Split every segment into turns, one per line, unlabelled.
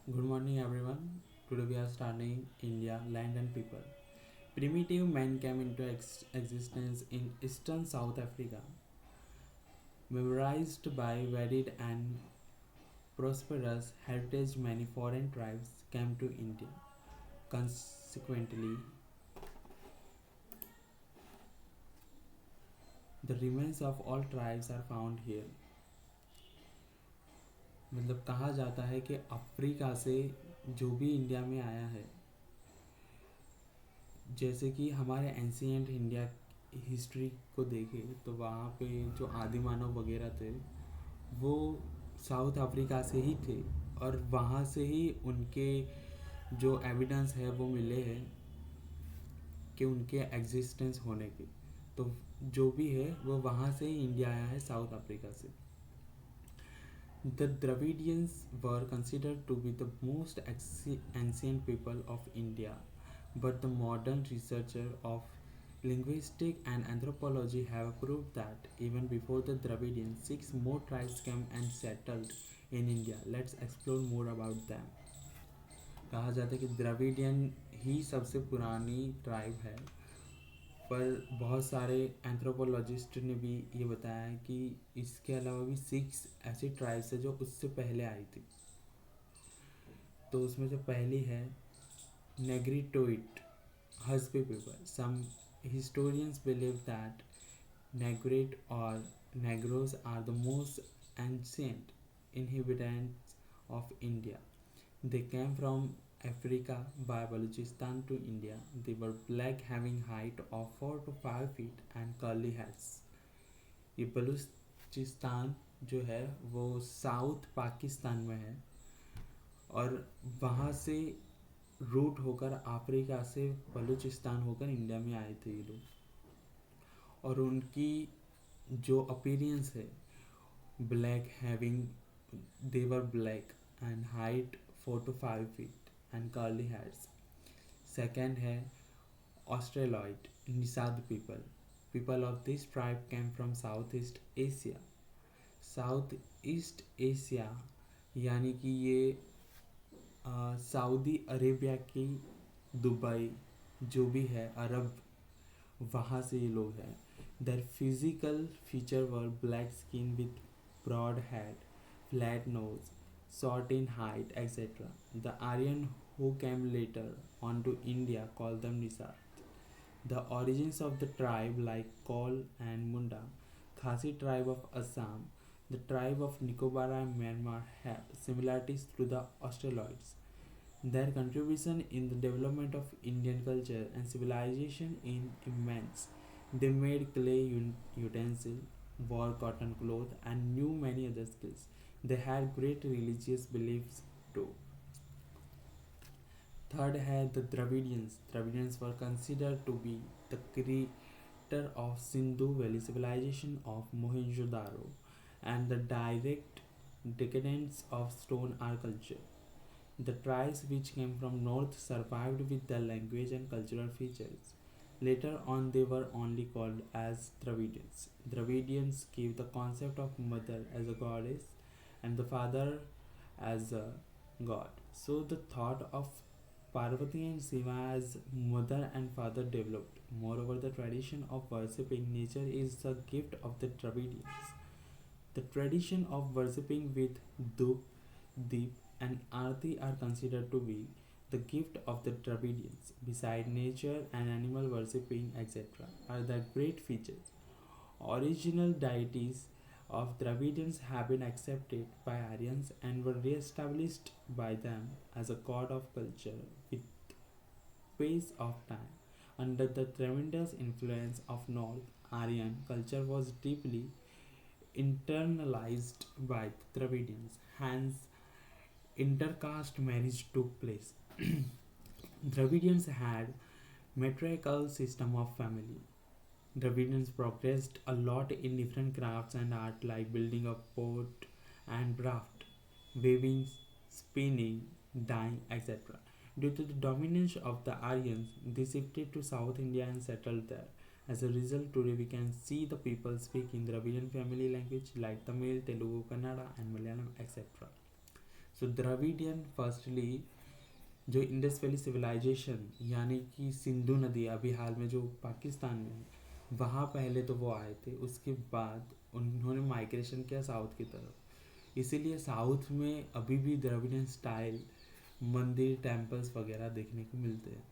Good morning, everyone. Today we are starting India, land and people. Primitive man came into existence in eastern South Africa, memorized by varied and prosperous heritage. Many foreign tribes came to India. Consequently, the remains of all tribes are found here. मतलब कहा जाता है कि Africa से जो भी India में आया है, जैसे कि हमारे एंशियंट इंडिया हिस्ट्री को देखें तो वहाँ पे जो आदि मानव वगैरह थे वो साउथ अफ्रीका से ही थे, और वहाँ से ही उनके जो एविडेंस है वो मिले हैं कि उनके एग्जिस्टेंस होने के। तो जो भी है वो वहाँ से ही इंडिया आया है, साउथ अफ्रीका से। The Dravidians were considered to be the most ancient people of India, but the modern researchers of linguistics and anthropology have proved that even before the Dravidians, six more tribes came and settled in India. Let's explore more about them. कहा जाता है कि Dravidian ही सबसे पुरानी tribe है, पर बहुत सारे एंथ्रोपोलॉजिस्ट ने भी ये बताया है कि इसके अलावा भी सिक्स ऐसी ट्राइब्स है जो उससे पहले आई थी। तो उसमें जो पहली है नेग्रिटोइट हस्बी people. Some historians believe that Negrite or Negros are the most ancient inhabitants of India. They came from Africa by Balochistan to India. They were black, having height of 4 to 5 feet and curly heads. ये बलूचिस्तान जो है वो south Pakistan में है, और वहाँ से root होकर अफ्रीका से बलूचिस्तान होकर इंडिया में आए थे ये लोग। और उनकी जो अपीरियंस है black, having their black and height 4 to 5 feet and curly heads. Second है Australoid Nishad people. People of this tribe came from South East Asia. South East Asia यानी कि ये सऊदी अरेबिया की दुबई जो भी है अरब, वहाँ से ये लोग हैं। Their physical feature were black skin with broad head, flat nose, short in height, etc. The Aryan who came later onto India called them Nisar. The origins of the tribe like Kol and Munda, Khasi tribe of Assam, the tribe of Nicobar and Myanmar have similarities to the Australoids. Their contribution in the development of Indian culture and civilization is immense. They made clay utensils, wore cotton cloth, and knew many other skills. They had great religious beliefs too. Third है the Dravidians. Dravidians were considered to be the creator of Sindhu Valley civilization of Mohenjo-daro and the direct decadence of stone art culture. The tribes which came from north survived with their language and cultural features. Later on they were only called as Dravidians. Dravidians gave the concept of mother as a goddess and the father as a god. So the thought of Parvati and Shiva as mother and father developed. Moreover, the tradition of worshipping nature is the gift of the Dravidians. The tradition of worshipping with Dup, Deep, and Arti are considered to be the gift of the Dravidians. Beside nature and animal worshipping, etc., are the great features. Original deities of Dravidians have been accepted by Aryans and were re-established by them as a god of culture with pace of time. Under the tremendous influence of North Aryan culture was deeply internalized by Dravidians. Hence, intercaste marriage took place. Dravidians had matriarchal system of family. Dravidians progressed a lot in different crafts and art like building a pot and craft, weaving, spinning, dyeing, etc. Due to the dominance of the Aryans, they shifted to South India and settled there. As a result, today we can see the people speak in Dravidian family language like Tamil, Telugu, Kannada, and Malayalam, etc. So Dravidian firstly जो Indus valley civilisation यानी कि सिंधु नदी अभी हाल में जो पाकिस्तान में है, वहाँ पहले तो वो आए थे, उसके बाद उन्होंने माइग्रेशन किया साउथ की तरफ। इसीलिए साउथ में अभी भी द्रविडियन स्टाइल मंदिर टेम्पल्स वगैरह देखने को मिलते हैं।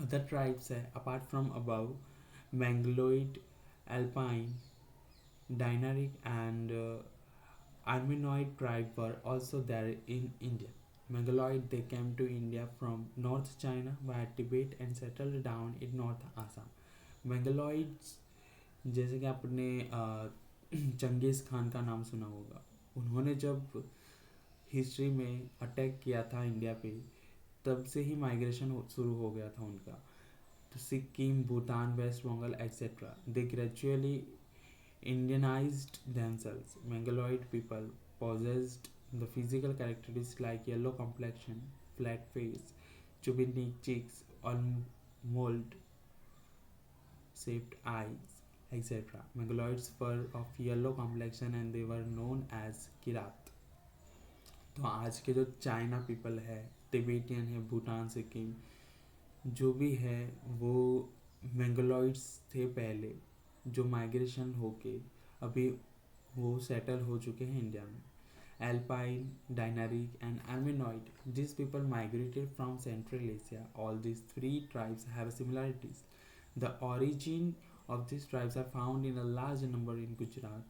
अदर ट्राइब्स है apart from above Mongoloid, Alpine, Dinaric and Armenoid tribe were also there in India. Mongoloid they came to India from North China via Tibet and settled down in North Assam. Mongoloids जैसे कि आपने चंगेज़ खान का नाम सुना होगा, उन्होंने जब history में अटैक किया था इंडिया पे, तब से ही माइग्रेशन शुरू हो गया था उनका to Sikkim, Bhutan, West Bengal, etc. They gradually Indianized themselves. Mongoloid people possessed the physical characteristics like yellow complexion, flat face, chubby cheeks, or mold shaped eyes, etc. Mongoloids were of yellow complexion and they were known as Kirat. तो आज के जो China people है, Tibetan है, भूटान, सिक्किम, जो भी है वो मंगोलॉइड्स थे पहले, जो माइग्रेशन होके अभी वो सेटल हो चुके हैं इंडिया में. Alpine, Dinaric, and Armenoid. These people migrated from Central Asia. All these three tribes have similarities. The origin of these tribes are found in a large number in Gujarat,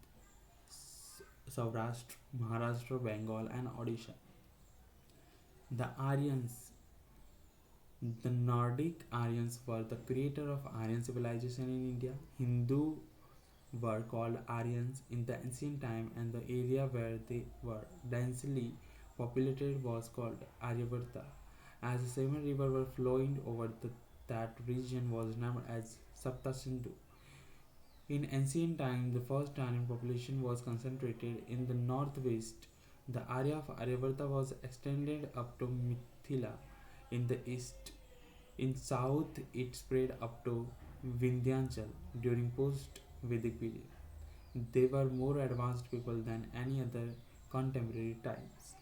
Saurashtra, Maharashtra, Bengal, and Odisha. The Aryans, the Nordic Aryans were the creator of Aryan civilization in India. Hindu were called Aryans in the ancient time, and the area where they were densely populated was called Aryavarta. As the seven rivers were flowing over that region was named as Sapta Sindhu. In ancient times, the first Aryan population was concentrated in the northwest. The area of Aryavarta was extended up to Mithila in the east. In south, it spread up to Vindhyachal during post-Vedic period. They were more advanced people than any other contemporary times.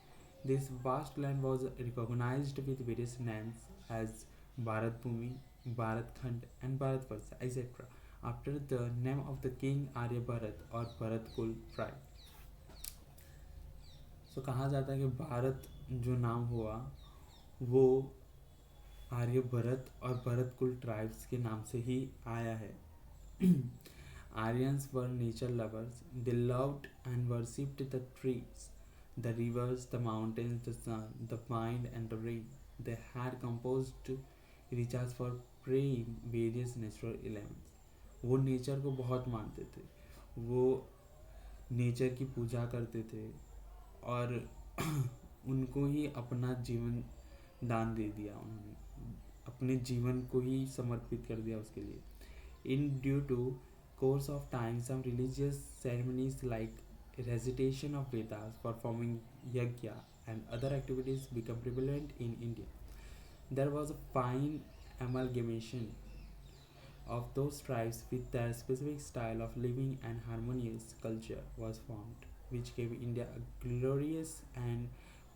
This vast land was recognized with various names as Bharat Bhumi, Bharat Khand, and Bharatvarsha, etc. after the name of the king Aryabharat or Bharatkul tribe. So कहा जाता है कि भारत जो नाम हुआ वो आर्यभरत और भरतकुल tribes के नाम से ही आया है. Aryans were nature lovers. They loved and worshipped the trees, the rivers, the mountains, the sun, the wind, and the rain. They had composed rituals for praying various natural elements. वो nature को बहुत मानते थे, वो nature की पूजा करते थे और उनको ही अपना जीवन दान दे दिया, उन्होंने अपने जीवन को ही समर्पित कर दिया उसके लिए. In due to course of time, some religious ceremonies like recitation of Vedas, performing yajna, and other activities become prevalent in India. There was a fine amalgamation of those tribes with their specific style of living, and harmonious culture was formed, which gave India a glorious and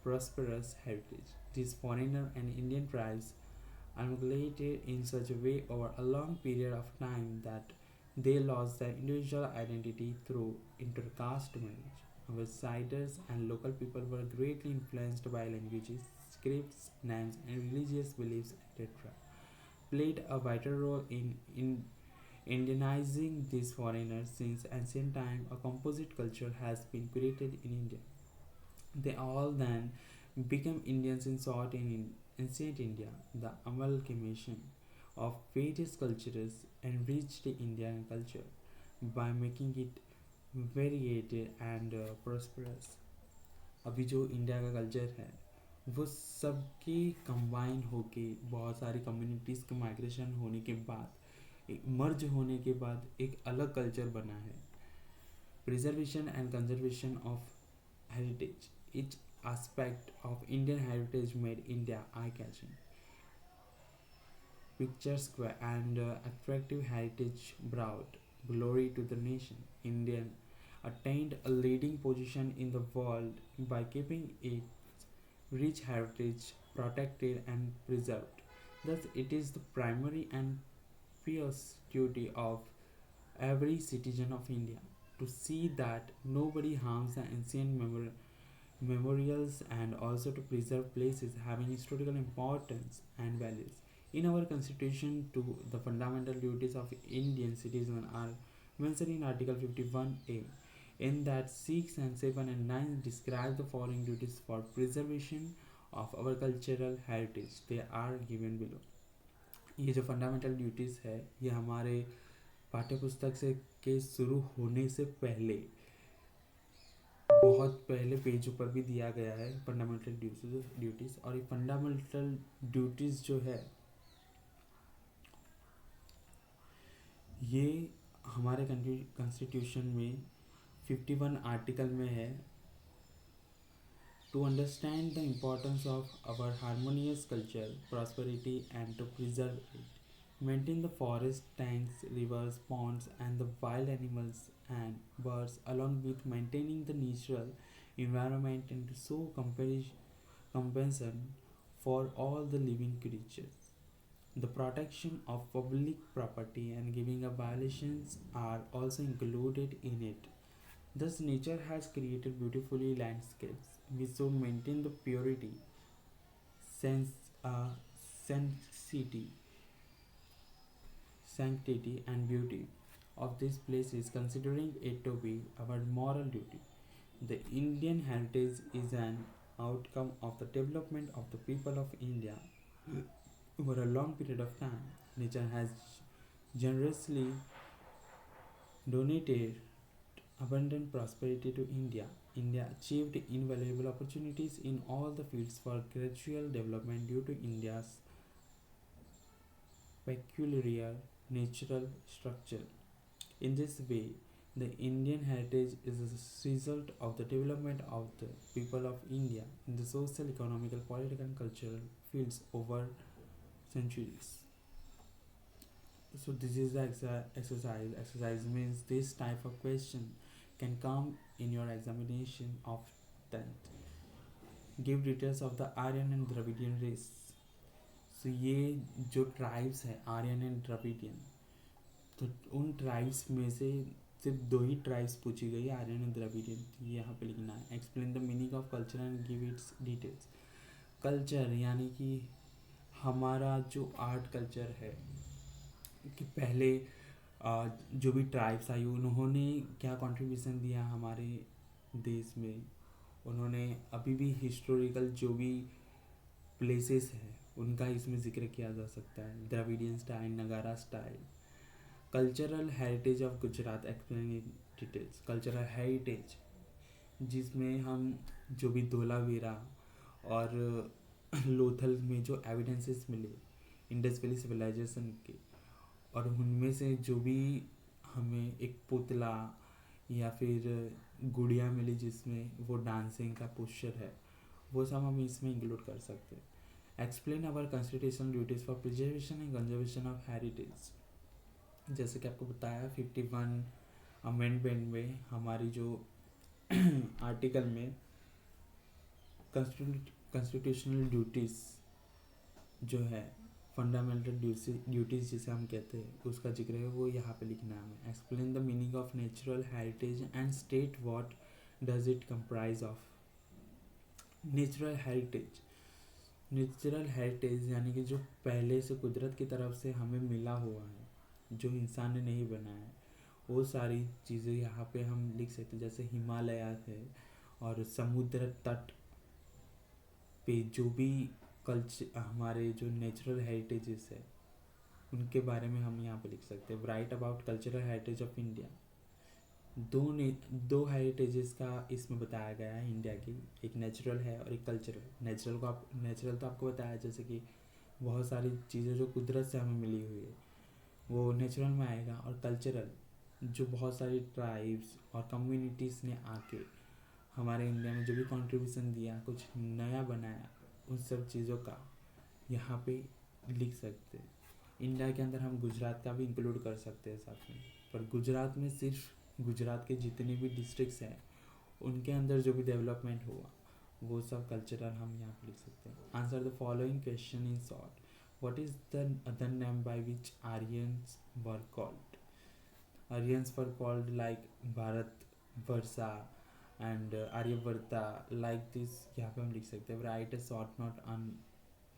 prosperous heritage. These foreigner and Indian tribes amalgamated in such a way over a long period of time that they lost their individual identity through intercaste marriage. Outsiders and local people were greatly influenced by languages, scripts, names, and religious beliefs, etc. Played a vital role in Indianizing these foreigners. Since ancient time, a composite culture has been created in India. They all then became Indians in short in ancient India. The amalgamation of various cultures enriched Indian culture by making it variegated and prosperous. अभी जो India का culture है वो सबके combine होके बहुत सारी communities के माइग्रेशन होने के बाद एक मर्ज होने के बाद एक अलग कल्चर बना है. Preservation and conservation of heritage. Each aspect of Indian heritage made India eye-catching, picturesque, and attractive. Heritage brought glory to the nation. Indian attained a leading position in the world by keeping it rich heritage protected and preserved. Thus, it is the primary and pious duty of every citizen of India to see that nobody harms the ancient memorials and also to preserve places having historical importance and values. In our constitution, to the fundamental duties of Indian citizen are mentioned in Article 51A. In that 6 and 7 and 9 describe the following duties for preservation of our cultural heritage. They are given below. ये जो fundamental duties है ये हमारे पाठ्य पुस्तक से के शुरू होने से पहले बहुत पहले पेजों पर भी दिया गया है फंडामेंटल ड्यूटीज़। और ये फंडामेंटल ड्यूटीज़ जो है ये हमारे कॉन्स्टिट्यूशन में 51 आर्टिकल में है। To understand the importance of our harmonious culture, prosperity, and to preserve it, maintain the forest, tanks, rivers, ponds, and the wild animals and birds, along with maintaining the natural environment and to show compassion for all the living creatures. The protection of public property and giving up violations are also included in it. Thus, nature has created beautifully landscapes. We should maintain the purity, sense, sanctity, sanctity, and beauty of these places, considering it to be our moral duty. The Indian heritage is an outcome of the development of the people of India over a long period of time. Nature has generously donated abundant prosperity to India. India achieved invaluable opportunities in all the fields for gradual development due to India's peculiar natural structure. In this way, the Indian heritage is a result of the development of the people of India in the social, economical, political, and cultural fields over centuries. So this is the exercise. Exercise means this type of question can come in your examination of 10th. Give details of the Aryan and Dravidian race. So ये जो tribes है Aryan and Dravidian, तो उन tribes में से सिर्फ 2 ही tribes पूछी गई, आर्यन एंड द्रविडियन। ये यहाँ पे लिखना है। Explain the meaning of culture and give its details. Culture यानी कि हमारा जो आर्ट कल्चर है कि पहले जो भी ट्राइब्स आई उन्होंने क्या कंट्रीब्यूशन दिया हमारे देश में। उन्होंने अभी भी हिस्टोरिकल जो भी प्लेसेस हैं उनका इसमें जिक्र किया जा सकता है। द्रविडियन स्टाइल, नगारा style. Cultural heritage of Gujarat, explain in details. Cultural heritage जिसमें हम जो भी धोलावीरा और लोथल में जो एविडेंसेस मिले इंडस वैली सिविलाइजेशन के, और उनमें से जो भी हमें एक पुतला या फिर गुड़िया मिली जिसमें वो डांसिंग का पोस्चर है, वो सब हम इसमें इंक्लूड कर सकते हैं। Explain our constitutional duties for preservation and conservation of heritage. जैसे कि आपको बताया 51 अमेंडमेंट में हमारी जो आर्टिकल में कॉन्स्टिट्यूशनल ड्यूटीज़ जो है फंडामेंटल ड्यूटीज़ जिसे हम कहते हैं उसका जिक्र है, वो यहाँ पे लिखना है हमें। Explain the meaning of natural heritage and state what does it comprise of. Natural heritage, natural heritage यानी कि जो पहले से कुदरत की तरफ से हमें मिला हुआ है, जो इंसान ने नहीं बनाया है, वो सारी चीज़ें यहाँ पे हम लिख सकते हैं। जैसे हिमालय है और समुद्र तट पे जो भी कल्चर हमारे जो नेचुरल हेरिटेजेस है उनके बारे में हम यहाँ पे लिख सकते हैं। Right about cultural heritage of India. दो हेरिटेजेस का इसमें बताया गया है इंडिया की, एक नेचुरल है और एक कल्चरल। नेचुरल तो आपको बताया जैसे कि बहुत सारी चीज़ें जो कुदरत से हमें मिली हुई है वो नेचुरल में आएगा, और कल्चरल जो बहुत सारी ट्राइब्स और कम्युनिटीज़ ने आके हमारे इंडिया में जो भी कंट्रीब्यूशन दिया, कुछ नया बनाया, उन सब चीज़ों का यहाँ पे लिख सकते हैं। इंडिया के अंदर हम गुजरात का भी इंक्लूड कर सकते हैं साथ में, पर गुजरात में सिर्फ गुजरात के जितने भी डिस्ट्रिक्ट्स हैं उनके अंदर जो भी डेवलपमेंट हुआ वो सब कल्चरल हम यहाँ पे लिख सकते हैं. Answer the following question in short. What is the other name by which Aryans were called? Aryans were called like Bharat Varsha and Aryavarta, like this. यहाँ पे हम लिख सकते हैं write a short note on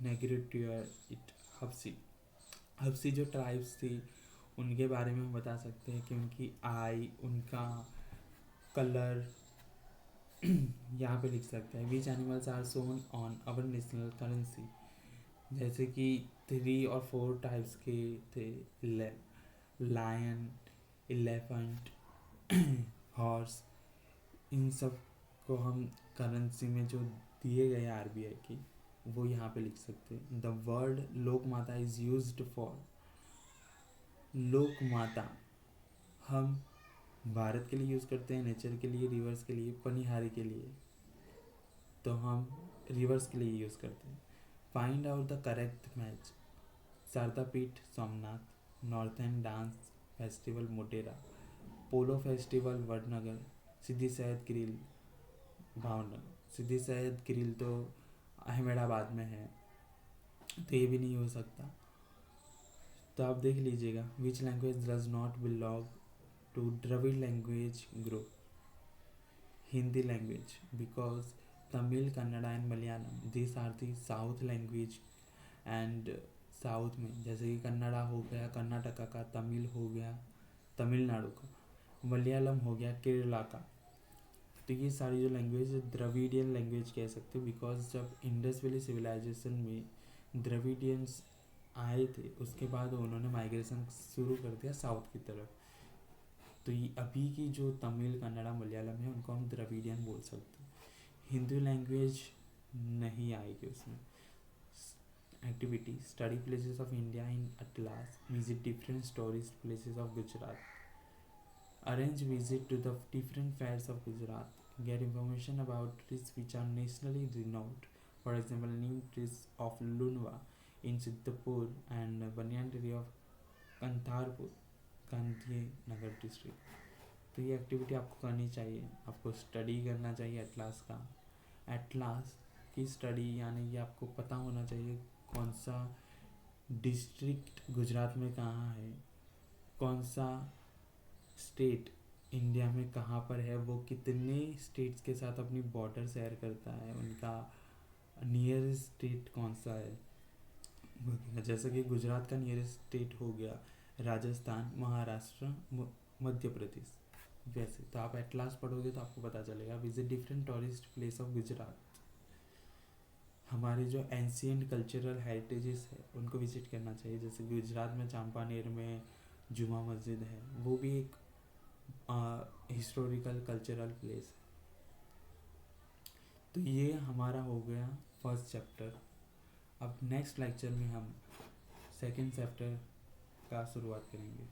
Negrito it हफ्सी. हफ्सी जो ट्राइब्स थी उनके बारे में हम बता सकते हैं कि उनकी आई, उनका कलर यहाँ पे लिख सकते हैं. Which animals are shown on our national currency. जैसे कि 3 और 4 टाइप्स के थे. Lion, elephant, horse. इन सब को हम करेंसी में जो दिए गए आरबीआई की, वो यहाँ पे लिख सकते हैं. द वर्ड लोक माता इज यूज्ड फॉर. लोक माता हम भारत के लिए यूज़ करते हैं, नेचर के लिए, रिवर्स के लिए, पनिहारी के लिए, तो हम रिवर्स के लिए यूज़ करते हैं. Find out the correct match. Sharda Peeth Somnath, northern dance festival Motera, polo festival Vadnagar, Siddi Saiyyed grill Bhavnagar. Siddi Saiyyed grill तो अहमदाबाद में है, तो ये भी नहीं हो सकता. तो आप देख लीजिएगा. Which language does not belong to Dravid language group? Hindi language, because Tamil, Kannada and Malayalam this are the south language. And south में जैसे कि कन्नड़ा हो गया कर्नाटका का, तमिल हो गया तमिलनाडु का, मलयालम हो गया केरला का. तो ये सारी जो लैंग्वेज द्रविडियन लैंग्वेज कह सकते हो, बिकॉज जब इंडस वैली सिविलाइजेशन में द्रविडियंस आए थे उसके बाद उन्होंने माइग्रेशन शुरू कर दिया साउथ की तरफ. तो ये अभी की जो तमिल, कन्नड़ा, मलयालम है उनको हम द्रविडियन बोल सकते हैं. हिंदी लैंग्वेज नहीं आएगी उसमें. Activity. Study places of India in atlas. Visit different tourist places of Gujarat. Arrange visit to the different fairs of Gujarat. Get information about trees which are nationally renowned. For example, neem trees of Lunwa in Siddhapur and banyan tree of Kantharpur, Gandhinagar district. तो ये activity आपको करनी चाहिए. आपको study करना चाहिए atlas का. Atlas की स्टडी यानी कि आपको पता होना चाहिए कौन सा डिस्ट्रिक्ट गुजरात में कहाँ है, कौन सा स्टेट इंडिया में कहाँ पर है, वो कितने स्टेट्स के साथ अपनी बॉर्डर शेयर करता है, उनका नियरेस्ट स्टेट कौन सा है. जैसे कि गुजरात का नियरेस्ट स्टेट हो गया राजस्थान, महाराष्ट्र, मध्य प्रदेश. वैसे तो आप एटलास पढ़ोगे तो आपको पता चलेगा. Visit different tourist place of Gujarat. हमारे जो एंशियंट कल्चरल हेरिटेजेस है उनको विजिट करना चाहिए. जैसे गुजरात में चंपानेर में जुमा मस्जिद है, वो भी एक हिस्टोरिकल कल्चरल प्लेस है. तो ये हमारा हो गया फर्स्ट चैप्टर. अब नेक्स्ट लेक्चर में हम सेकंड चैप्टर का शुरुआत करेंगे.